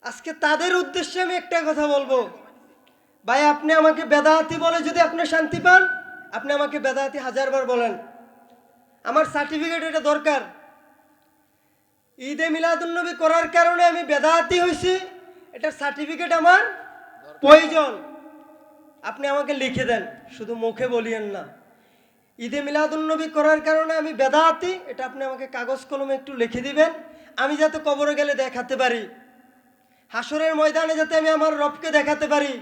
আজকে তাদের উদ্দেশ্যে আমি একটা কথা বলবো, ভাই আপনি আমাকে বেদাতি বলে যদি আপনি শান্তি পান, আপনি আমাকে বেদাতি হাজারবার বলেন, আমার সার্টিফিকেট এটা দরকার। ঈদে মিলাদুন্নবী করার কারণে আমি বেদাতি হয়েছি, এটার সার্টিফিকেট আমার প্রয়োজন। আপনি আমাকে লিখে দেন, শুধু মুখে বলিয়েন না। ঈদে মিলাদুন্নবী করার কারণে আমি বেদাতি, এটা আপনি আমাকে কাগজ কলমে একটু লিখে দিবেন, আমি যাতে কবরে গেলে দেখাতে পারি, হাসরের ময়দানে যাতে আমি আমার রবকে দেখাতে পারি।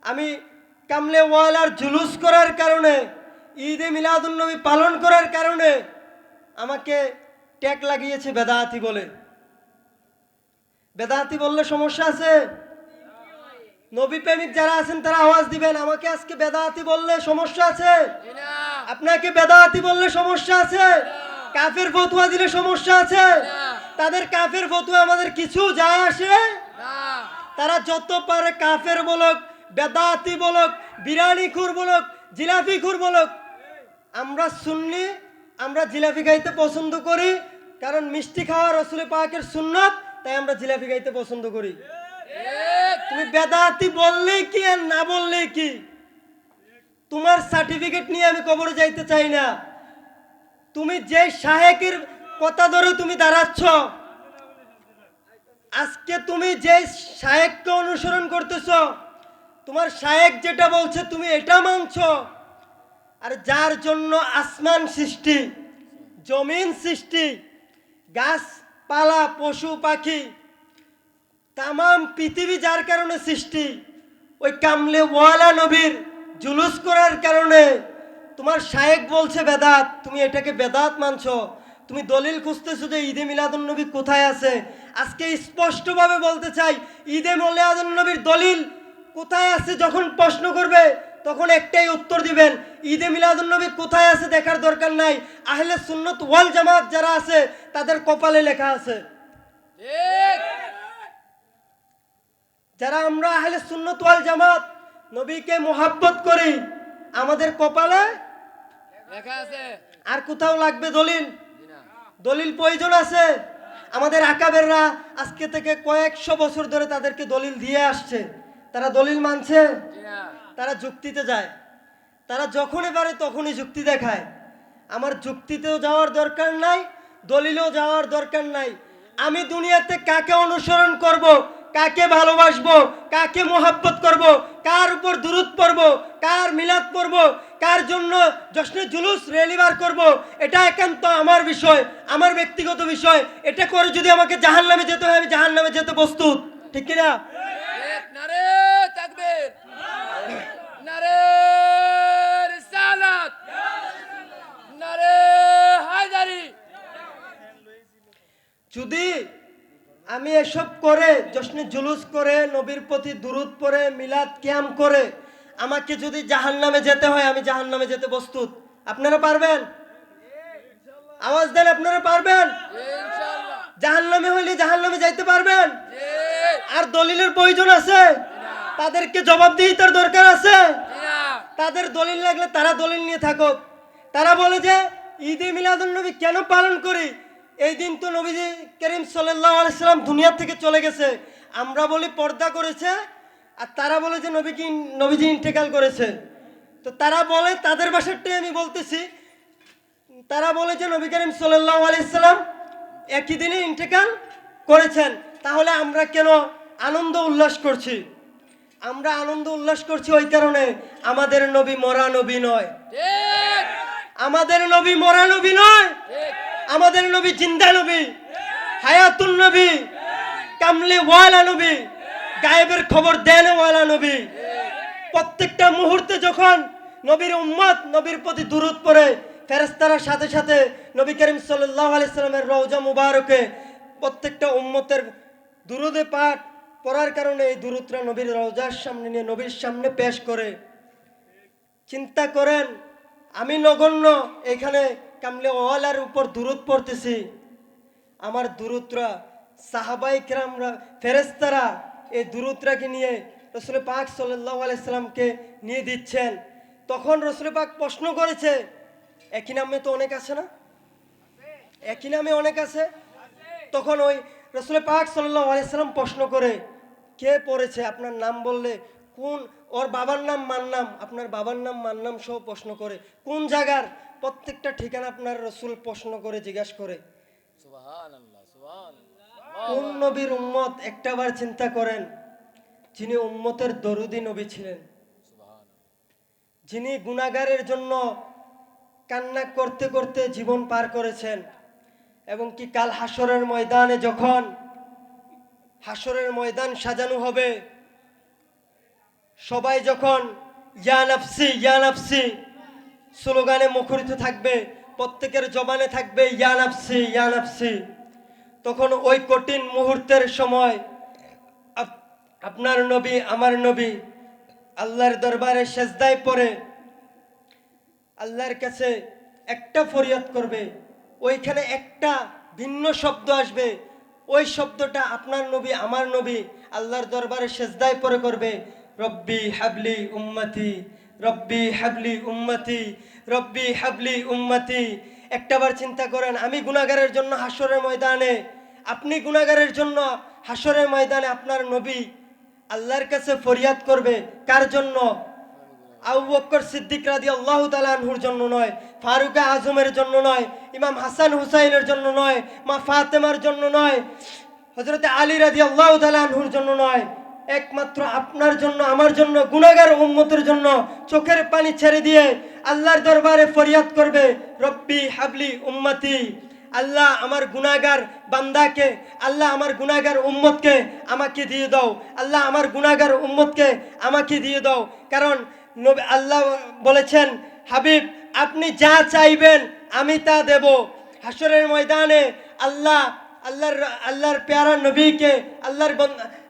আমি কামলে ওয়ালার জুলুস করার কারণে, ঈদে মিলাদুন্নবী পালন করার কারণে আমাকে ট্যাগ লাগিয়েছে বেদাতি বলে। বেদাতি বললে সমস্যা আছে? নবী প্রেমিক যারা আছেন তারা আওয়াজ দিবেন, আমাকে আজকে বেদাতি বললে সমস্যা আছে? আপনাকে বেদাতি বললে সমস্যা আছে? কাফের ফতোয়া দিলে সমস্যা আছে? তাদের কাফের ফতোয়া আমাদের কিছু যায় আসে? তারা যত পারে কাফের বলক, বেদাতি বলক, বিরানিখুর বলক, জিলাপিখুর বলক, আমরা সুন্নি, আমরা জিলাপি খাইতে পছন্দ করি, কারণ মিষ্টি খাওয়া রাসূল পাকের সুন্নাত, তাই আমরা জিলাপি খাইতে পছন্দ করি। তুমি বেদাতি বললেই কি আর না বললেই কি, তোমার সার্টিফিকেট নিয়ে আমি কবরে যাইতে চাই না। তুমি যে শায়েকের কথা ধরে তুমি দাঁড়াচ্ছ, আজকে তুমি যে শায়েককে অনুসরণ করতেছ, তোমার শায়েক যেটা বলছে তুমি এটা মানছ, আর যার জন্য আসমান সৃষ্টি, জমিন সৃষ্টি, গাছপালা, পশু পাখি, তামাম পৃথিবী যার কারণে সৃষ্টি, ওই কামলে ওয়ালা নবীর জুলুস করার কারণে তোমার শায়েক বলছে বেদাত, তুমি এটাকে বেদাত মানছ। তুমি দলিল খুঁজতেছো যে ঈদে মিলাদুন্নবী কোথায় আছে। আজকে স্পষ্টভাবে বলতে চাই, ঈদে মিলাদুন্নবীর দলিল কোথায় আছে যখন প্রশ্ন করবে, তখন একটাই উত্তর দিবেন, ঈদে মিলাদুন্নবী কোথায় আছে দেখার দরকার নাই। আহলে সুন্নাত ওয়াল জামাত যারা আছে তাদের কপালে লেখা আছে। যারা আমরা আহলে সুন্নাত ওয়াল জামাত নবীকে মুহাব্বত করি, আমাদের কপালে লেখা আছে। আর কোথাও লাগবে দলিল? দলিল প্রয়োজন আছে? আমাদের আকাবেররা আজকে থেকে কয়েকশো বছর ধরে তাদেরকে দলিল দিয়ে আসছে, তারা দলিল মানছে? তারা যুক্তিতে যায়, তারা যখনই পারে তখনই যুক্তি দেখায়। আমার যুক্তিতেও যাওয়ার দরকার নাই, দলিলেও যাওয়ার দরকার নাই। আমি দুনিয়াতে কাকে অনুসরণ করব, কাকে ভালোবাসবো, কাকে মোহাব্বত করব, কার উপর দুরূদ পড়ব, কার মিলাদ পড়ব, কার জন্য জশ্নে জুলুস র্যালি বার করব, এটা একান্ত আমার বিষয়, আমার ব্যক্তিগত বিষয়। এটা করে যদি আমাকে জাহান্নামে যেতে হয়, আমি জাহান্নামে যেতে প্রস্তুত, ঠিক কিনা? নারে তাকবীর, নারে রিসালাত, নারে হায়দারি। যদি আমি এসব করে জশ্নে জুলুস করে, নবীর প্রতি দুরূদ পড়ে, মিলাদ কিয়াম করে আমাকে যদি জাহান্নামে যেতে হয়, আমি জাহান্নামে যেতে প্রস্তুত। আপনারা পারবেন? আওয়াজ দেন, আপনারা পারবেন? ইনশাআল্লাহ। জাহান্নামে হইলে জাহান্নামে যাইতে পারবেন? আর দলিলের প্রয়োজন আছে? তাদেরকে জবাবদিহিতার দরকার আছে? তাদের দলিল লাগলে তারা দলিল নিয়ে থাকুক। তারা বলে যে ঈদে মিলাদুন্নবী কেন পালন করি, এই দিন তো নবীজি করিম সাল্লাল্লাহু আলাইহি সাল্লাম দুনিয়া থেকে চলে গেছে। আমরা বলি পর্দা করেছে, আর তারা বলে যে নবীজি ইন্তেকাল করেছে। তো তারা বলে, তাদের ভাষাটাই আমি বলতেছি, তারা বলে যে নবী করিম সাল্লাল্লাহু আলাইহি সাল্লাম একই দিনে ইন্তেকাল করেছেন। তাহলে আমরা কেন আনন্দ উল্লাস করছি? আমরা আনন্দ উল্লাস করছি ওই কারণে, আমাদের নবী মরা নবী নয়। ঠিক, আমাদের নবী মরা নবী নয়, ঠিক, আমাদের নবী জিন্দা নবী, হায়াতুন নবী, কামলে ওয়ালা নবী, গায়েবের খবর দেন ওয়ালা নবী। প্রত্যেকটা মুহূর্তে যখন নবীর উম্মত নবীর প্রতি দুরূদ পড়ে, ফেরেশতারা সাথে সাথে নবী করিম সাল্লাল্লাহু আলাইহি সাল্লামের রওজা মুবারকে প্রত্যেকটা উম্মতের দুরূদে পাঠ পড়ার কারণে এই দুরূদরা নবীর রওজার সামনে নিয়ে নবীর সামনে পেশ করে। চিন্তা করেন, আমি নগণ্য এখানে কামলে ওয়ালার উপর দুরূদ পড়তেছি, আমার দুরূদরা সাহাবায়ে কেরামরা, ফেরেশতারা এই দুরূদটাকে নিয়ে রাসূল পাক সাল্লাল্লাহু আলাইহি সাল্লামকে নিয়ে দিচ্ছেন। তখন রাসূল পাক প্রশ্ন করেছে, একই নামে তো অনেক আছে না? একই নামে অনেক আছে। তখন ওই রাসূল পাক সাল্লাল্লাহু আলাইহি সাল্লাম প্রশ্ন করে, কে পড়েছে? আপনার নাম বললে কোন, ওর বাবার নাম মান্নাম, আপনার বাবার নাম মান্নাম সহ প্রশ্ন করে, কোন জায়গার, প্রত্যেকটা ঠিকানা আপনার রাসূল প্রশ্ন করে জিজ্ঞাসা করে। সুবহানাল্লাহ, সুবহানাল্লাহ। কোন নবীর উম্মত? একটাবার চিন্তা করেন, যিনি উম্মতের দরুদি নবী ছিলেন, সুবহানাল্লাহ। যিনি গুনাহগারের জন্য কান্না করতে করতে জীবন পার করেছেন, এবং কি কাল হাসরের ময়দানে যখন হাসরের ময়দান সাজানো হবে, সবাই যখন ইয়া নাফসি ইয়া নাফসি স্লোগানে মুখরিত থাকবে, প্রত্যেকের জবানে থাকবে ইয়া নাফসি ইয়া নাফসি, তখন ওই কঠিন মুহূর্তের সময় আপনার নবী, আমার নবী আল্লাহর দরবারে সেজদায় পড়ে আল্লাহর কাছে একটা ফরিয়াদ করবে। ওইখানে একটা ভিন্ন শব্দ আসবে, ওই শব্দটা আপনার নবী, আমার নবী আল্লাহর দরবারে সেজদায় পড়ে করবে, রব্বি হাবলি উম্মতি, রব্বি হাবলি উম্মতি, রব্বি হাবলি উম্মতি। একটাবার চিন্তা করেন, আমি গুনাহগারের জন্য হাসরের ময়দানে, আপনি গুনাহগারের জন্য হাসরের ময়দানে আপনার নবী আল্লাহর কাছে ফরিয়াদ করবে, কার জন্য? আবু বকর সিদ্দিক রাদিয়াল্লাহু তাআলা আনহুর জন্য নয়, ফারুক আজমের জন্য নয়, ইমাম হাসান হুসাইনের জন্য নয়, মা ফাতেমার জন্য নয়, হযরত আলী রাদিয়াল্লাহু তাআলা আনহুর জন্য নয়, একমাত্র আপনার জন্য, আমার জন্য, গুনাহগার উম্মতের জন্য চোখের পানি ছেড়ে দিয়ে আল্লাহর দরবারে ফরিয়াদ করবে, রব্বি হাবলি উম্মতি। আল্লাহ আমার গুনাহগার বান্দাকে, আল্লাহ আমার গুনাহগার উম্মতকে আমাকে দিয়ে দাও, আল্লাহ আমার গুনাহগার উম্মতকে আমাকে দিয়ে দাও। কারণ নবী আল্লাহ বলেছেন, হাবিব আপনি যা চাইবেন আমি তা দেব। হাসরের ময়দানে আল্লাহর প্যারা নবীকে,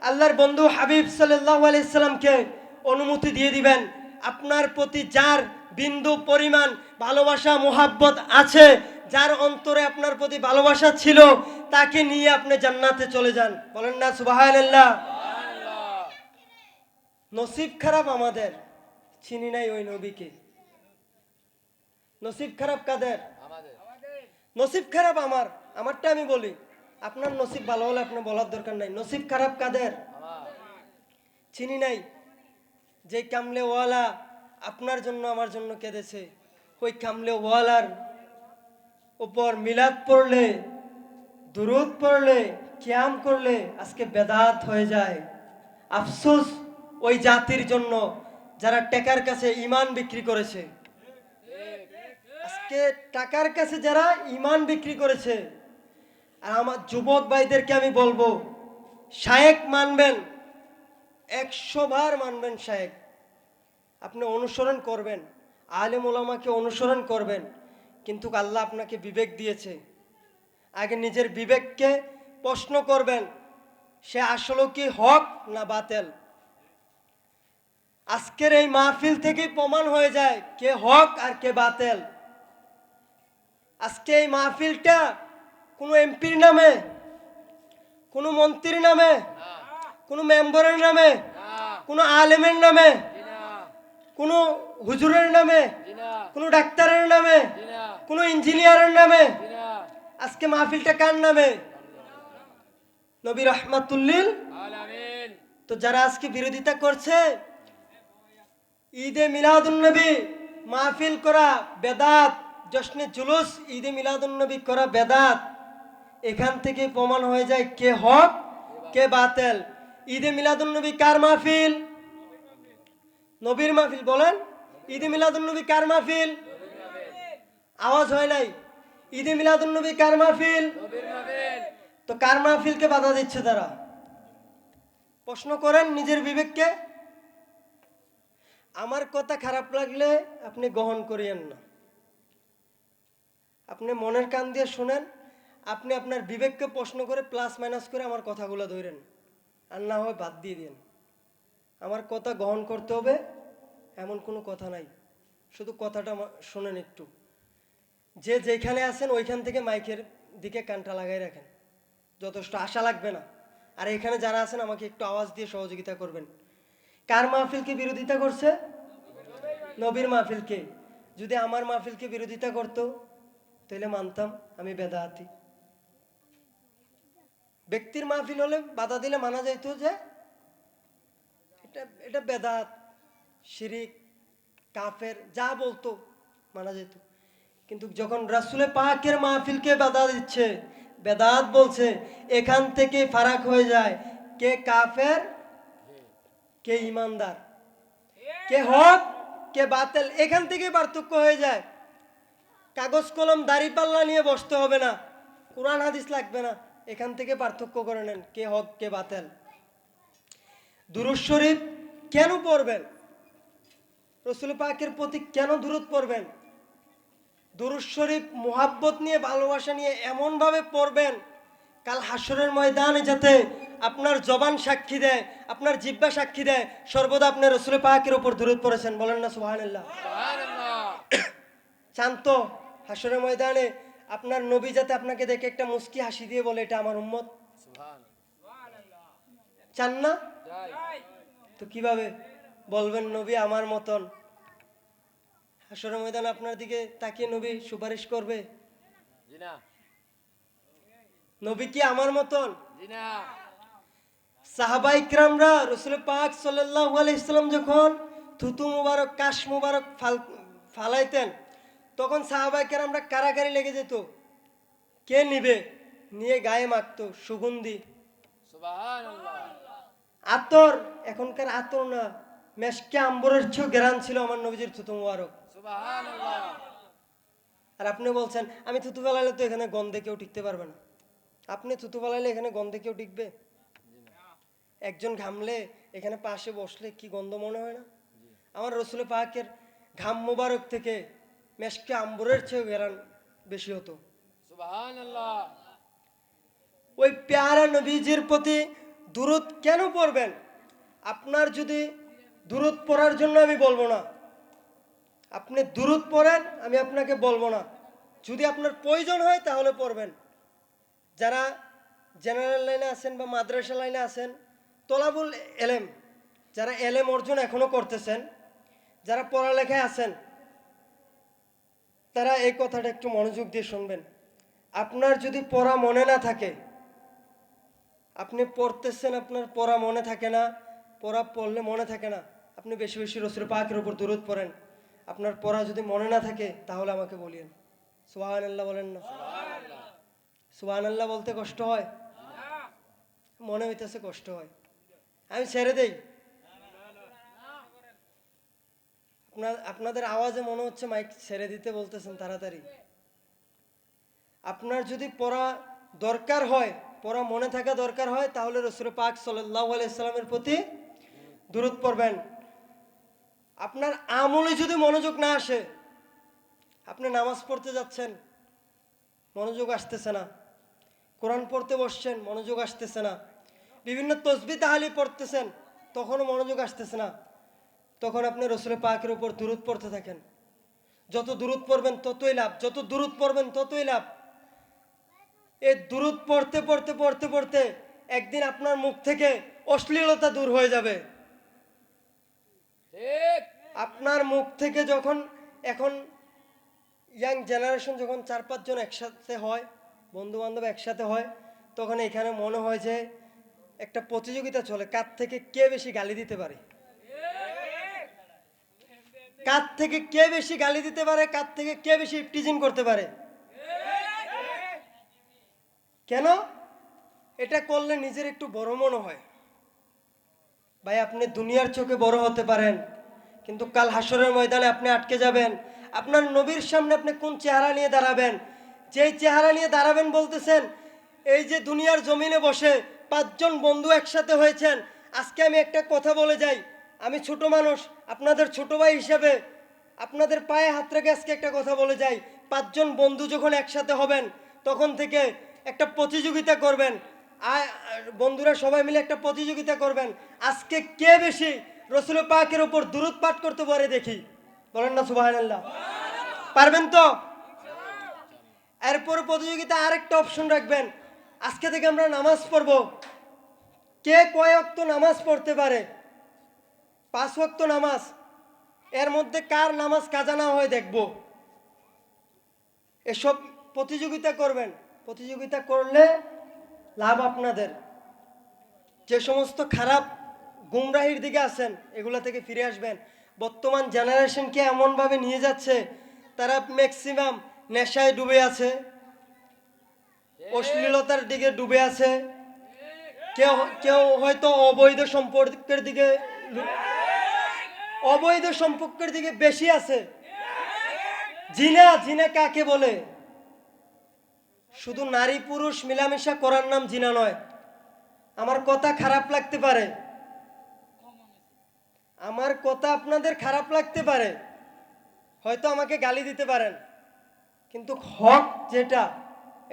আল্লাহর বন্ধু হাবিব সাল্লাল্লাহু আলাইহি সাল্লামকে অনুমতি দিয়ে দিবেন, আপনার প্রতি যার বিন্দু পরিমাণ ভালোবাসা মুহাব্বত আছে, যার অন্তরে আপনার প্রতি ভালোবাসা ছিল, তাকে নিয়ে আপনি জান্নাতে চলে যান। বলেন না সুবহানাল্লাহ। সুবহানাল্লাহ। নসিব খারাপ আমাদের, চিনি নাই ওই নবীকে। নসিব খারাপ কাদের? আমাদের। নসিব খারাপ আমারটা আমি বলি, আপনার নসিব ভালো হলে আপনার বলার দরকার নাই। নসিব খারাপ কাদের? আমার। চিনি নাই। যে কামলে ওয়ালা আপনার জন্য আমার জন্য কেঁদেছে, ওই কামলে ওয়ালার উপর মিলাদ পড়লে, দুরূদ পড়লে, কিয়াম করলে আজকে বেদাত হয়ে যায়। আফসোস ওই জাতির জন্য যারা টাকার কাছে ঈমান বিক্রি করেছে। আজকে টাকার কাছে যারা ঈমান বিক্রি করেছে। আর আমার যুবক ভাইদেরকে আমি বলবো, শায়েক মানবেন, 100 বার মানবেন শায়েক, আপনি অনুসরণ করবেন, আলেম ওলামাকে অনুসরণ করবেন, কিন্তু আল্লাহ আপনাকে বিবেক দিয়েছে, আগে নিজের বিবেককে প্রশ্ন করবেন, সে আসলে কি হক না বাতেল। আজকের এই মাহফিল থেকে প্রমাণ হয়ে যায় কে হক আর কে বাতেল। আজকে এই মাহফিলটা কোনো এমপির নামে, কোনো মন্ত্রীর নামে, কোনো মেম্বারের নামে, কোনো আলেমের নামে, কোনো হুজুরের নামে, কোনো ডাক্তারের নামে, কোনো ইঞ্জিনিয়ারের নামে, আজকে মাহফিলটা কার নামে? নবী রহমাতুল্লিল আলামিন। তো যারা আজকে বিরোধিতা করছে, ঈদে মিলাদুন নবী মাহফিল করা বেদাত, জশ্নে জুলুস ঈদে মিলাদুন নবী করা বেদাত, এখান থেকে প্রমাণ হয়ে যায় কে হক কে বাতেল। ঈদে মিলাদুন নবী কার মাহফিল? নবীর মাহফিল। বলেন, ঈদে মিলাদুন নবী কার মাহফিল? আওয়াজ হয় নাই। ঈদে মিলাদুন নবী কার মাহফিল? নবীর মাহফিল। তো কার মাহফিলকে বাধা দিচ্ছে তারা? প্রশ্ন করেন নিজের বিবেককে। আমার কথা খারাপ লাগলে আপনি গ্রহণ করিয়েন না, আপনি মনের কান দিয়ে শুনেন, আপনি আপনার বিবেককে প্রশ্ন করে প্লাস মাইনাস করে আমার কথাগুলো ধরেন, আর না হয় বাদ দিয়ে দিন। আমার কথা গ্রহণ করতে হবে এমন কোনো কথা নাই, শুধু কথাটা শোনেন একটু। যে যেখানে আছেন ওইখান থেকে মাইকের দিকে কানটা লাগাই রাখেন, যথেষ্ট, আশা লাগবে না। আর এখানে যারা আছেন আমাকে একটু আওয়াজ দিয়ে সহযোগিতা করবেন। কার মাহফিলকে বিরোধিতা করছে? নবীর মাহফিলকে। যদি আমার মাহফিলকে বিরোধিতা করতো তাহলে মানতাম আমি বেদাতি। ব্যক্তির মাহফিল হলে বাধা দিলে মানা যাইতো যে এটা এটা বেদাত, শিরিক, কাফের যা বলতো মানা যেত। কিন্তু যখন রাসূলে পাকের মাহফিলকে বাধা দিচ্ছে, বেদাত বলছে, এখান থেকে ফারাক হয়ে যায় কে কাফের কে ইমানদার, কে হক কে বাতিল, এখান থেকে পার্থক্য হয়ে যায়। কাগজ কলম দাড়িপাল্লা নিয়ে বসতে হবে না, কোরআন হাদিস লাগবে না, এখান থেকে পার্থক্য করে নেন কে হক কে বাতিল। দুরূদ শরীফ কেন পড়বেন? রাসূল পাকের প্রতি কেন দুরূদ পড়বেন? দুরূদ শরীফ মুহাব্বত নিয়ে, ভালোবাসা নিয়ে এমনভাবে পড়বেন কাল হাসরের ময়দানে যাতে আপনার জবান সাক্ষী দেয়, আপনার জিহ্বা সাক্ষী দেয় সর্বদা আপনি রাসূল পাকের উপর দুরূদ পড়েছেন। বলেন না সুবহানাল্লাহ। সুবহানাল্লাহ। শান্ত হাসরের ময়দানে আপনার নবী যাতে আপনাকে দেখে একটা মুস্কি হাসি দিয়ে বলে এটা আমার উম্মত। সুবহানাল্লাহ। চান না? যাই। তো কিভাবে বলবেন নবী আমার মতন? হাসরের ময়দানে আপনার দিকে তাকিয়ে নবী সুপারিশ করবে? জি না। নবী কি আমার মতন? জি না। সাহাবা ইকরামরা রাসূল পাক সাল্লাল্লাহু আলাইহি সাল্লাম যখন থুতু মুবারক, কাশ মুবারক ফালাইতেন, তখন সাহাবা ইকরামরা কারাকারি লেগে যেত, কে নিবে, নিয়ে গায়ে মাখতো সুগন্ধি সুবহানাল্লাহ। আতর। এখনকার আতর না, মেশকে আম্বরের চেয়েও ঘ্রাণ ছিল আমার নবীজির থুতু মুবারক। সুবহানাল্লাহ। আর আপনি বলছেন আমি থুতু ফেলাইলে তো এখানে গন্ধে কেউ টিকতে পারবে না। আপনি থুতু ফেলাইলে এখানে গন্ধে কেউ টিকবে? একজন ঘামলে এখানে পাশে বসলে কি গন্ধ মনে হয় না? আমার রাসূল পাকের ঘাম মুবারক থেকে মেশকে আম্বরের চেয়েও ঘ্রাণ বেশি হতো। সুবহানাল্লাহ। ওই প্যারা নবীজির প্রতি দুরূদ কেন পড়বেন? আপনার যদি দুরূদ পড়ার জন্য আমি বলবো না, আপনি দুরূদ পড়েন, আমি আপনাকে বলবো না। যদি আপনার প্রয়োজন হয় তাহলে পড়বেন। যারা জেনারেল লাইনে আছেন বা মাদ্রাসা লাইনে আছেন, তলাবুল এলেম, যারা এলেম অর্জন এখনো করতেছেন, যারা পড়ালেখায় আছেন, তারা এই কথাটা একটু মনোযোগ দিয়ে শুনবেন। আপনার যদি পড়া মনে না থাকে, আপনি পড়তেছেন, আপনার পড়া মনে থাকে না, পড়া পড়লে মনে থাকে না, আপনি বেশি বেশি রাসূল পাকের উপর দুরূদ পড়েন। আপনার পড়া যদি মনে না থাকে তাহলে আমাকে বলিয়েন। সুবহানাল্লাহ বলেন না? সুবহানাল্লাহ বলতে কষ্ট হয়? মনে হইতেছে কষ্ট হয়, আমি ছেড়ে দেই। আপনাদের আওয়াজে মনে হচ্ছে মাইক ছেড়ে দিতে বলতেছেন তাড়াতাড়ি। আপনার যদি পড়া দরকার হয়, পড়া মনে থাকা দরকার হয়, তাহলে রাসূল পাক সাল্লাল্লাহু আলাইহি সাল্লামের প্রতি দুরূদ পড়বেন। আপনার আমলে যদি মনোযোগ না আসে, আপনি নামাজ পড়তে যাচ্ছেন, মনোযোগ আসতেছে না, কোরআন পড়তে বসছেন, মনোযোগ আসতেছে না, বিভিন্ন তসবিহ তাহলিল পড়তেছেন, তখনও মনোযোগ আসতেছে না, তখন আপনি রাসূল পাকের উপর দুরূদ পড়তে থাকেন। যত দুরূদ পড়বেন ততই লাভ, যত দুরূদ পড়বেন ততই লাভ। এই দুরূদ পড়তে পড়তে পড়তে পড়তে একদিন আপনার মুখ থেকে অশ্লীলতা দূর হয়ে যাবে। ঠিক। আপনার মুখ থেকে যখন, এখন ইয়াং জেনারেশন যখন 4-5 জন একসাথে হয়, বন্ধু বান্ধব একসাথে হয়, তখন এখানে মনে হয় যে একটা প্রতিযোগিতা চলে, কার থেকে কে বেশি গালি দিতে পারে, কার থেকে কে বেশি গালি দিতে পারে, কার থেকে কে বেশি টিজিং করতে পারে। কেন? এটা করলে নিজের একটু বড় মনে হয়। ভাই আপনি দুনিয়ার চোখে বড় হতে পারেন, কিন্তু কাল হাসরের ময়দানে আপনি আটকে যাবেন। আপনার নবীর সামনে আপনি কোন চেহারা নিয়ে দাঁড়াবেন? যেই চেহারা নিয়ে দাঁড়াবেন বলতেছেন, এই যে দুনিয়ার জমিনে বসে 5 জন বন্ধু একসাথে হয়েছেন, আজকে আমি একটা কথা বলে যাই, আমি ছোট মানুষ, আপনাদের ছোট ভাই হিসেবে আপনাদের পায়ে হাত রেখে আজকে একটা কথা বলে যাই, 5 জন বন্ধু যখন একসাথে হবেন তখন থেকে একটা প্রতিযোগিতা করবেন। বন্ধুরা সবাই মিলে একটা প্রতিযোগিতা করবেন, আজকে কে বেশি রাসূল পাকের উপর দুরূদ পাঠ করতে পারে দেখি। বলেন না সুবহানাল্লাহ? পারবেন তো? এরপর প্রতিযোগিতা আরেকটা অপশন রাখবেন, আজকে থেকে আমরা নামাজ পড়ব, কে কয় ওয়াক্ত নামাজ পড়তে পারে, 5 ওয়াক্ত নামাজ, এর মধ্যে কার নামাজ কাজা না হয় দেখব। এসব প্রতিযোগিতা করবেন। প্রতিযোগিতা করলে লাভ আপনাদের। যে সমস্ত খারাপ গুমরাহির দিকে আছেন এগুলা থেকে ফিরে আসবেন। বর্তমান জেনারেশনকে এমনভাবে নিয়ে যাচ্ছে, তারা ম্যাক্সিমাম নেশায় ডুবে আছে, অশ্লীলতার দিকে ডুবে আছে, কেউ কেউ হয়তো অবৈধ সম্পর্কের দিকে বেশি আছে। জিনা, জিনা কাকে বলে? শুধু নারী পুরুষ মিলামেশা করার নাম জিনা নয়। আমার কথা খারাপ লাগতে পারে, আমার কথা আপনাদের খারাপ লাগতে পারে, হয়তো আমাকে গালি দিতে পারেন, কিন্তু হক যেটা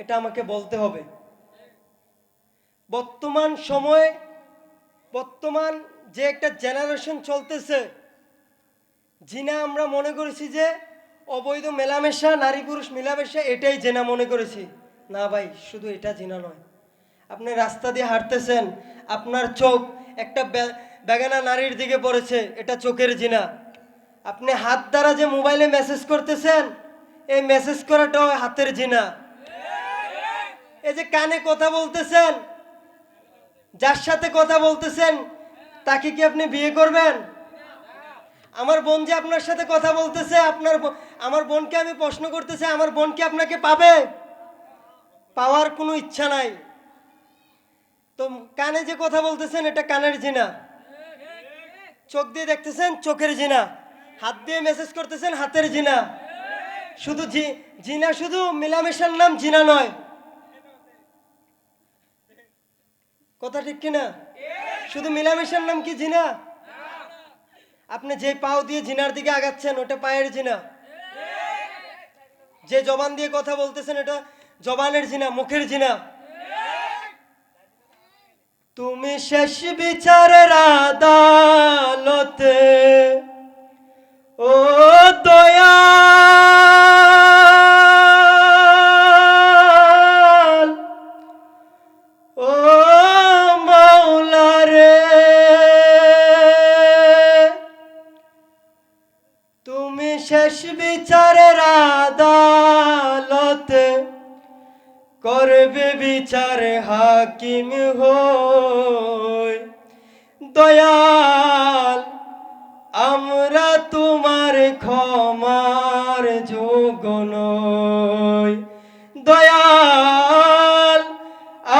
এটা আমাকে বলতে হবে। বর্তমান সময়ে, বর্তমান যে একটা জেনারেশন চলতেছে, জিনা আমরা মনে করেছি যে অবৈধ মেলামেশা, নারী পুরুষ মেলামেশা, এটাই জিনা মনে করেছি। না ভাই, শুধু এটা জিনা নয়। আপনি রাস্তা দিয়ে হাঁটতেছেন, আপনার চোখ একটা বেগানা নারীর দিকে পড়েছে, এটা চোখের জিনা। আপনি হাত দ্বারা যে মোবাইলে মেসেজ করতেছেন, এই মেসেজ করাটাও হাতের জিনা। এই যে কানে কথা বলতেছেন, যার সাথে কথা বলতেছেন তাকে কি আপনি বিয়ে করবেন? আমার বোন যে আপনার সাথে কথা বলতেছে, আমার বোনকে আমি প্রশ্ন করতেছি, আমার বোন কি আপনাকে পাবে? পাওয়ার কোনো ইচ্ছা নাই। তো কানে যে কথা বলতেছেন এটা কানের জিনা, চোখ দিয়ে দেখতেছেন চোখের জিনা, হাত দিয়ে মেসেজ করতেছেন হাতের জিনা। শুধু জিনা শুধু মিলামেশার নাম জিনা নয়। কথা ঠিক কিনা? শুধু মিলামেশার নাম কি জিনা? আপনি যে পাও দিয়ে জিনার দিকে আগাচ্ছেন ওটা পায়ের জিনা। যে জবান দিয়ে কথা বলতেছেন এটা জবানের জিনা, মুখের জিনা। তুমি শেষ বিচারের আদালতে ও দয়াল, ও মাওলা রে, তুমি শেষ বিচারের আদালতে করবে বিচার হাকিম হই। দয়াল, আমরা তোমার ক্ষমার যোগ্য নই। দয়াল,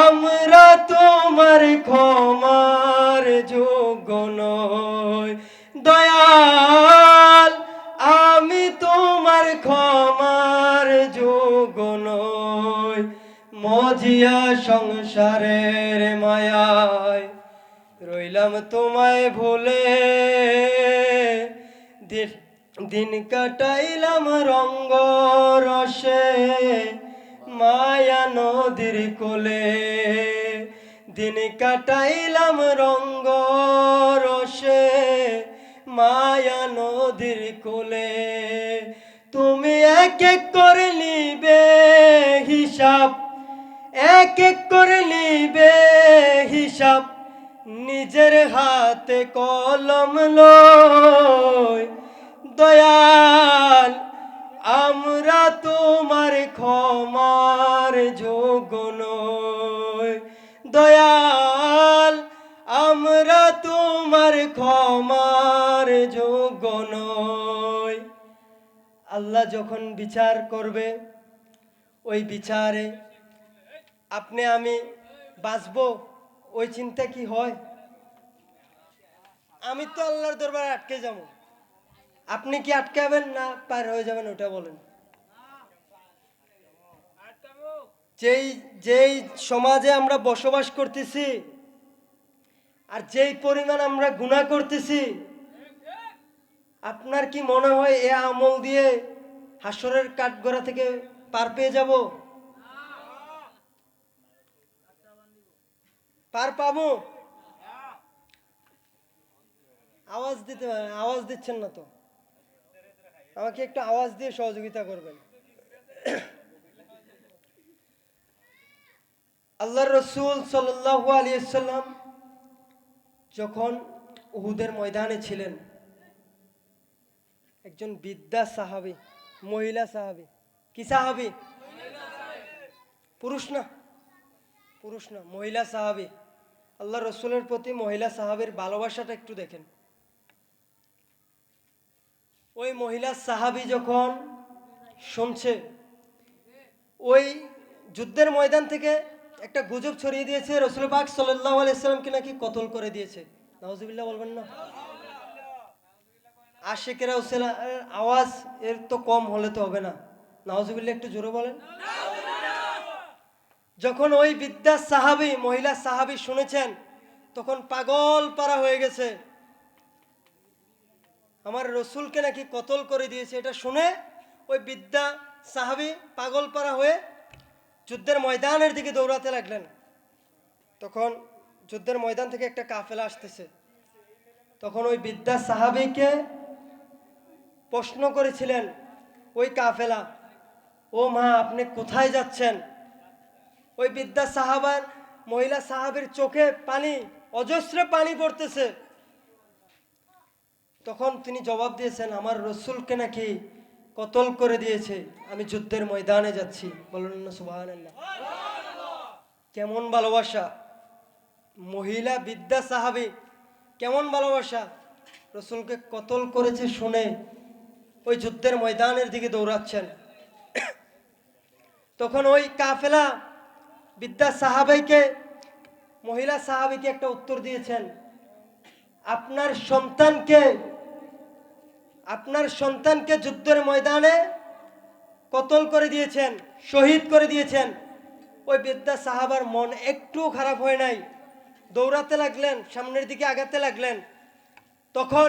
আমরা তোমার ক্ষমার যোগ্য নই। দয়াল, আমি তোমার ক্ষমার যোগ্য নই। মজিয়া সংসারের মায়ায় রইলাম তোমায় ভুলে, দিন কাটাইলাম রঙ্গ রসে মায়া নদীর কোলে। দিন কাটাইলাম রঙ্গ রসে মায়া নদীর কোলে। তুমি এক এক করে নিবে হিসাব, এক এক করে নিবে হিসাব, নিজের হাতে কলম লই। দয়াল, আমরা তোমার ক্ষমার যোগ্য নই। দয়াল, আমরা তোমার ক্ষমার যোগ্য নই। আল্লাহ যখন বিচার করবে, ওই বিচারে আপনি আমি বাঁচবো, ওই চিন্তা কি হয়? আমি তো আল্লাহর দরবারে আটকে যাব, আপনি কি আটকাবেন না পার হয়ে যাবেন ওটা বলেন? যেই যেই সমাজে আমরা বসবাস করতেছি আর যেই পরিমাণ আমরা গুনাহ করতেছি, আপনার কি মনে হয় এ আমল দিয়ে হাসরের কাঠগড়া থেকে পার পেয়ে যাব? পার পাবো? আওয়াজ দিতে পারেন, আওয়াজ দিচ্ছেন না তো, আমাকে একটু আওয়াজ দিয়ে সহযোগিতা করবেন। আল্লাহর রসুল সাল্লাল্লাহু আলাইহি ওয়াসাল্লাম যখন উহুদের ময়দানে ছিলেন, একজন বিদ্যা সাহাবী, মহিলা সাহাবী, কি সাহাবী? পুরুষ না, পুরুষ না, মহিলা সাহাবী। আল্লাহ রসুলের প্রতি মহিলা সাহাবীর ভালোবাসাটা একটু দেখেন। ওই মহিলা সাহাবী যখন শুনছে, ওই যুদ্ধের ময়দান থেকে একটা গুজব ছড়িয়ে দিয়েছে রসুল পাক সাল্লাল্লাহু আলাইহি সাল্লামকে নাকি কতল করে দিয়েছে। নাউজুবিল্লাহ বলবেন না? আশিকেরা হোসেন আওয়াজ এর তো কম হলে তো হবে না। নাউজুবিল্লাহ একটু জোরে বলেন। যখন ওই বিদ্যা সাহাবী মহিলা সাহাবী শুনেছেন, তখন পাগল পারা হয়ে গেছে, আমার রসুলকে নাকি কতল করে দিয়েছে। এটা শুনে ওই বিদ্যা সাহাবী পাগল পারা হয়ে যুদ্ধের ময়দানের দিকে দৌড়াতে লাগলেন। তখন যুদ্ধের ময়দান থেকে একটা কাফেলা আসতেছে। তখন ওই বিদ্যা সাহাবীকে প্রশ্ন করেছিলেন ওই কাফেলা, ও মা আপনি কোথায় যাচ্ছেন? ওই বিদ্যা সাহাবার মহিলা সাহাবীর চোখে পানি, অজস্র পানি পড়তেছে। তখন তিনি জবাব দিয়েছেন, আমার রসুলকে নাকি কতল করে দিয়েছে, আমি যুদ্ধের ময়দানে যাচ্ছি। বলুন না সুবহানাল্লাহ। কেমন ভালোবাসা! মহিলা বিদ্যা সাহাবী, কেমন ভালোবাসা! রসুলকে কতল করেছে শুনে ওই যুদ্ধের ময়দানের দিকে দৌড়াচ্ছেন। তখন ওই কাফেলা বিদ্যা সাহাবীকে, মহিলা সাহাবীকে একটা উত্তর দিয়েছেন, আপনার সন্তানকে যুদ্ধের ময়দানে কতল করে দিয়েছেন, শহীদ করে দিয়েছেন। ওই বিদ্যা সাহাবার মন একটু খারাপ হয় নাই, দৌড়াতে লাগলেন, সামনের দিকে আগাতে লাগলেন। তখন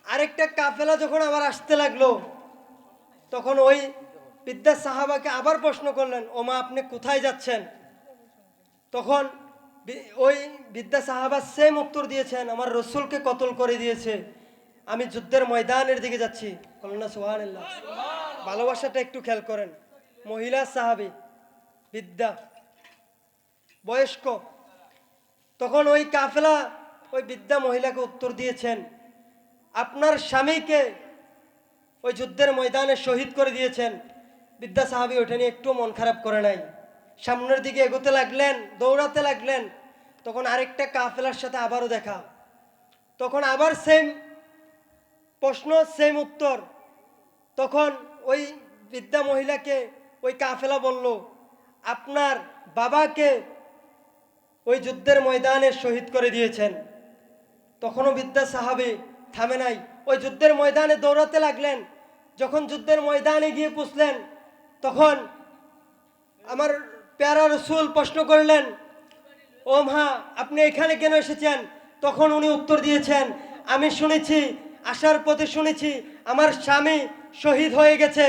আরেকটা কাফেলা যখন আবার আসতে লাগলো, তখন ওই বিদ্যা সাহাবাকে আবার প্রশ্ন করলেন, ও মা আপনি কোথায় যাচ্ছেন? তখন ওই বিদ্যা সাহাবা সেম উত্তর দিয়েছেন, আমার রসুলকে কতল করে দিয়েছে, আমি যুদ্ধের ময়দানের দিকে যাচ্ছি। বলুন না সুবহানাল্লাহ। ভালোবাসাটা একটু খেয়াল করেন। মহিলা সাহাবী বিদ্যা বয়স্ক। তখন ওই কাফেলা ওই বিদ্যা মহিলাকে উত্তর দিয়েছেন, আপনার স্বামীকে ওই যুদ্ধের ময়দানে শহীদ করে দিয়েছেন। বিদ্যা সাহাবী ওটা নিয়ে একটু মন খারাপ করে নাই, সামনের দিকে এগোতে লাগলেন, দৌড়াতে লাগলেন। তখন আরেকটা কাফেলার সাথে আবারও দেখা। তখন আবার সেম প্রশ্ন, সেম উত্তর। তখন ওই বিদ্যা মহিলাকে ওই কাফেলা বলল, আপনার বাবাকে ওই যুদ্ধের ময়দানে শহীদ করে দিয়েছেন। তখনও বিদ্যা সাহাবী থামে নাই, ওই যুদ্ধের ময়দানে দৌড়াতে লাগলেন। যখন যুদ্ধের ময়দানে গিয়ে পৌঁছলেন, তখন আমার প্যারা রসুল প্রশ্ন করলেন, ও মা আপনি এখানে কেন এসেছেন? তখন উনি উত্তর দিয়েছেন, আমি শুনেছি, আসার পথে শুনেছি আমার স্বামী শহীদ হয়ে গেছে,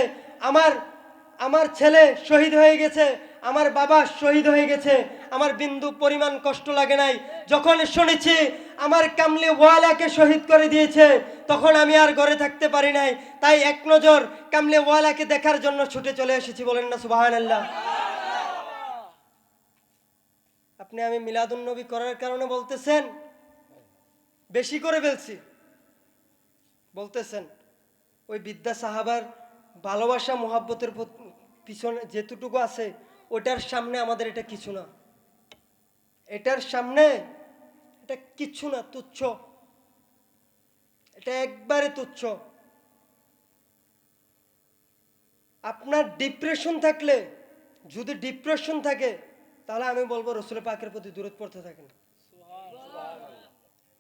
আমার ছেলে শহীদ হয়ে গেছে, আমার বাবা শহীদ হয়ে গেছে, আমার বিন্দু পরিমাণ কষ্ট লাগে নাই। যখন শুনেছি আমার কামলি ওয়ালাকে শহীদ করে দিয়েছে, তখন আমি আর ঘরে থাকতে পারি নাই, তাই এক নজর কামলি ওয়ালাকে দেখার জন্য ছুটে চলে এসেছি। বলেন না সুবহানাল্লাহ। আপনি আমি মিলাদুন নবী করার কারণে বলতেছেন, বেশি করে ফেলছি বলতেছেন। ওই বিদ্যা সাহাবার ভালোবাসা মোহাব্বতের পিছনে যেটুকু আছে, ওটার সামনে আমাদের এটা কিছু না, এটার সামনে এটা কিচ্ছু না, তুচ্ছ, এটা একবারে তুচ্ছ। আপনার ডিপ্রেশন থাকলে, যদি ডিপ্রেশন থাকে, তাহলে আমি বলবো রসুল পাকের প্রতি দূরত পড়তে থাকেন।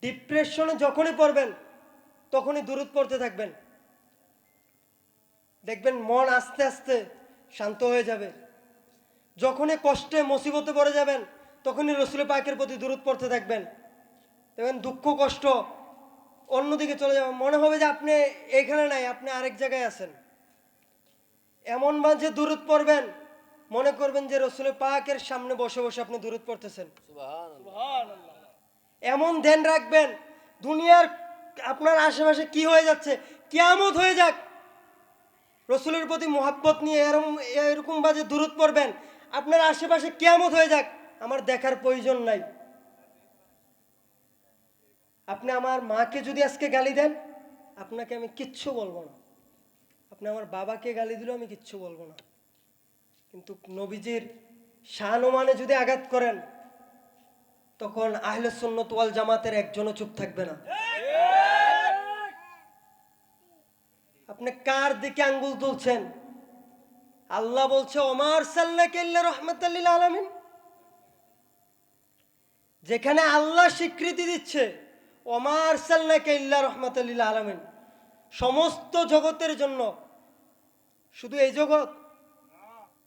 ডিপ্রেশনে যখনই পড়বেন তখনই দূরত পড়তে থাকবেন, দেখবেন মন আস্তে আস্তে শান্ত হয়ে যাবে। যখনই কষ্টে মুসিবতে পড়ে যাবেন, তখনই রসুল পাকের প্রতি দূরত পড়তে থাকবেন, দেখবেন দুঃখ কষ্ট অন্যদিকে চলে যাবে, মনে হবে যে আপনি এখানে নাই, আপনি আরেক জায়গায় আছেন। এমন মাঝে দূরত পড়বেন, মনে করবেন যে রসুল পাকের সামনে বসে বসে আপনি দূরত পড়তেছেন। সুবহানাল্লাহ। এমন ধ্যান রাখবেন, দুনিয়ার আপনার আশেপাশে কি হয়ে যাচ্ছে, কিয়ামত হয়ে যাক, রসুলের প্রতি মোহাব্বত নিয়ে এরকম বাজে দূরত পড়বেন, আপনার আশেপাশে কিয়ামত হয়ে যাক, আমার দেখার প্রয়োজন নাই। আপনি আমার মাকে যদি আজকে গালি দেন, আপনাকে আমি কিচ্ছু বলবো না। আপনি আমার বাবাকে গালি দিলেও আমি কিচ্ছু বলবো না। কিন্তু নবীজির শান-ও-মানে যদি আঘাত করেন, তখন আহলে সুন্নাত ওয়াল জামাতের একজনও চুপ থাকবে না। আপনি কার দিকে আঙ্গুল তুলছেন? আল্লাহ বলছে ওমা আরসালনাকা ইল্লা রাহমাতাল লিল আলামিন। যেখানে আল্লাহ স্বীকৃতি দিচ্ছে ওমা আরসালনাকা ইল্লা রাহমাতাল লিল আলামিন, সমস্ত জগতের জন্য, শুধু এই জগৎ,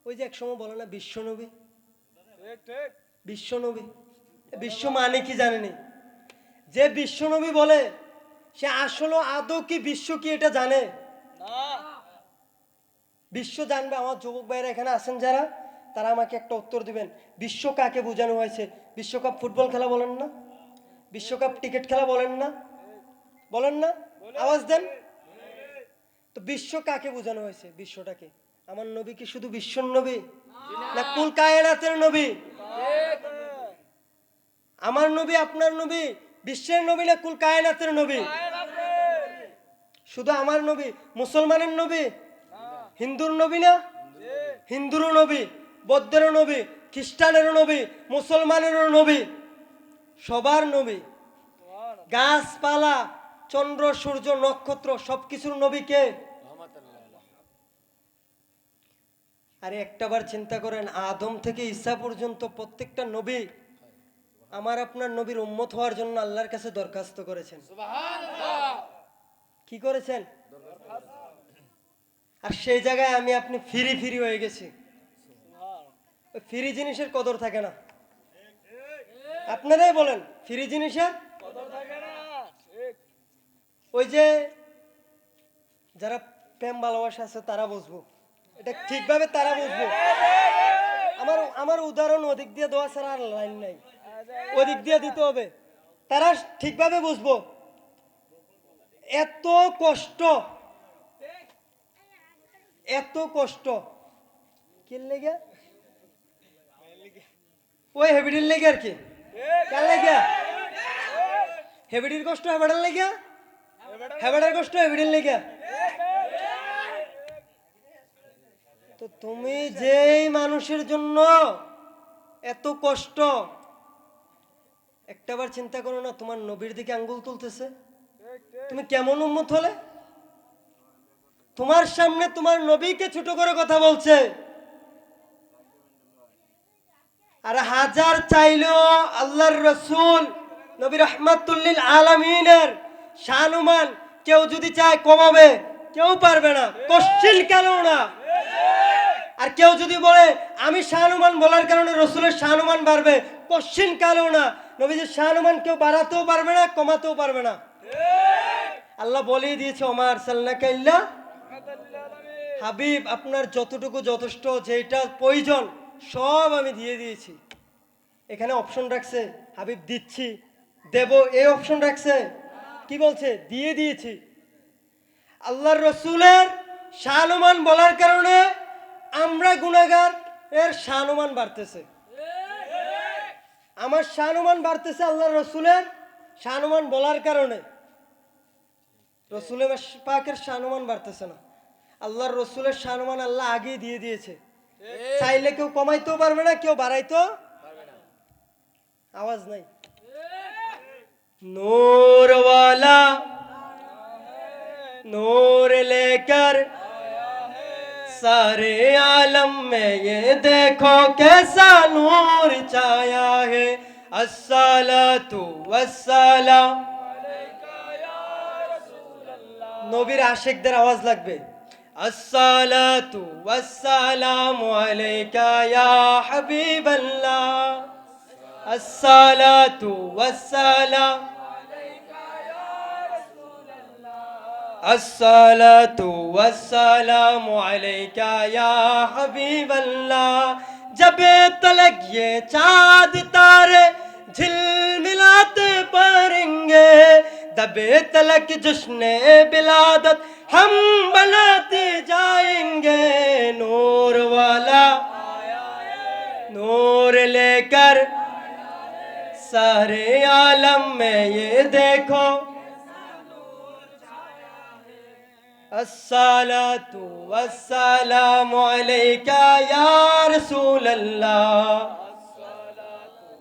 ওই যে একসময় বলে না বিশ্বনবী, বিশ্বনবী, বিশ্ব মানে কি জানেনি? যে বিশ্বনবী বলে সে আসলে আদৌ কি বিশ্ব কি এটা জানে? বিশ্ব জানবে। আমার যুবক ভাইরা এখানে আছেন যারা, তারা আমাকে একটা উত্তর দিবেন, বিশ্ব কাকে বোঝানো হয়েছে? বিশ্বকাপ ফুটবল খেলা বলেন না? বিশ্বকাপ ক্রিকেট খেলা বলেন না? বলেন না? আওয়াজ দেন। তো বিশ্ব কাকে বোঝানো হয়েছে? বিশ্বটাকে। আমার নবী কি শুধু বিশ্বর নবী, না কুল কায়নাতের নবী? আমার নবী আপনার নবী বিশ্বের নবী না কুল কায়নাতের নবী? শুধু আমার নবী মুসলমানের নবী, হিন্দুর নবী না? হিন্দুরও নবী, বৌদ্ধেরও নবী, খ্রিস্টানেরও নবী, মুসলমানেরও নবী, সবার নবী। গাছপালা, চন্দ্র সূর্য নক্ষত্র সবকিছুর নবী কে? আরে একটাবার চিন্তা করেন, আদম থেকে ঈসা পর্যন্ত প্রত্যেকটা নবী আমার আপনার নবীর উম্মত হওয়ার জন্য আল্লাহর কাছে দরখাস্ত করেছেন। কি করেছেন? আর সেই জায়গায় আমি আপনি ফিরি ফিরি হয়ে গেছি। ওই ফিরি জিনিসের কদর থাকে না। আপনারাই বলেন, ফিরি জিনিসের ওই যে যারা প্রেম ভালোবাসা আছে তারা বুঝবো, এটা ঠিকভাবে তারা বুঝবো। আমার আমার উদাহরণ ওদিক দিয়ে দেওয়া ছাড়া আর লাইন নাই, ওদিক দিয়ে দিতে হবে, তারা ঠিকভাবে বুঝবো। এত কষ্ট, এত কষ্ট কি লেগে? ওই হেবিডির লেগে আর কি, কার লেগে? হেবিডির কষ্ট হেবাডার লেগে, হেবাডার কষ্ট হেবিডির লেগে। তো তুমি যেই মানুষের জন্য এত কষ্ট, একটাবার চিন্তা করো না তোমার নবীর দিকে আঙ্গুল তুলতেছে, তুমি কেমন উম্মত হলে? তোমার সামনে তোমার নবীকে ছোট করে কথা বলছে, আর হাজার চাইলেও আল্লাহর রসুল নবী রাহমাতুল লিল আলামিনের শানুমান কেউ যদি চায় কমাবে, কেউ পারবে না, কশ্চিন কেন না। আর কেউ যদি বলে আমি শানুমান বলার কারণে রসুলের শানুমান বাড়বে, কশ্চিন কালেও না। নবীজির শানুমান কেউ বাড়াতেও পারবে না, কমাতেও পারবে না। আল্লাহ বলেই দিয়েছে ওমা আরসালনাকা ইল্লা হাবিব, আপনার যতটুকু যথেষ্ট, যেটা প্রয়োজন সব আমি দিয়ে দিয়েছি। এখানে অপশন রাখছে হাবিব দিচ্ছি, দেব, এই অপশন রাখছে? কি বলছে? দিয়ে দিয়েছি। আল্লাহর রসুলের শানুমান বলার কারণে আমরা গুনাহগার এর শানুমান বাড়তেছে। আমার শানুমান বাড়তেছে আল্লাহর রসুলের শানুমান বলার কারণে। রসুলের পাকের শানুমান বাড়তেছে না, আল্লাহর রসুলের শানুমান আল্লাহ আগেই দিয়ে দিয়েছে। চাইলে কেউ কমাইতেও পারবে না, কেউ বাড়াইতেও আওয়াজ নাই। नूर वाला नूर लेकर सारे आलम में ये देखो कैसा नूर छाया है। अस्सलातु वस्सलाम নবীর আশিকদের আওয়াজ লাগবে। अस्सलातु वस्सलामु अलैका या হাবিবাল্লাহ। अस्सलातु वस्सलाम अस्सलातु वस्सलामु अलैका या हबीबल्लाह। जब तलक ये चाँद तारे झिलमिलाते पड़ेंगे, दबे तलक जश्ने बिलादत हम बनाते जाएंगे। नूर वाला नूर लेकर सारे आलम में ये देखो। الصلاة والسلام عليك يا رسول الله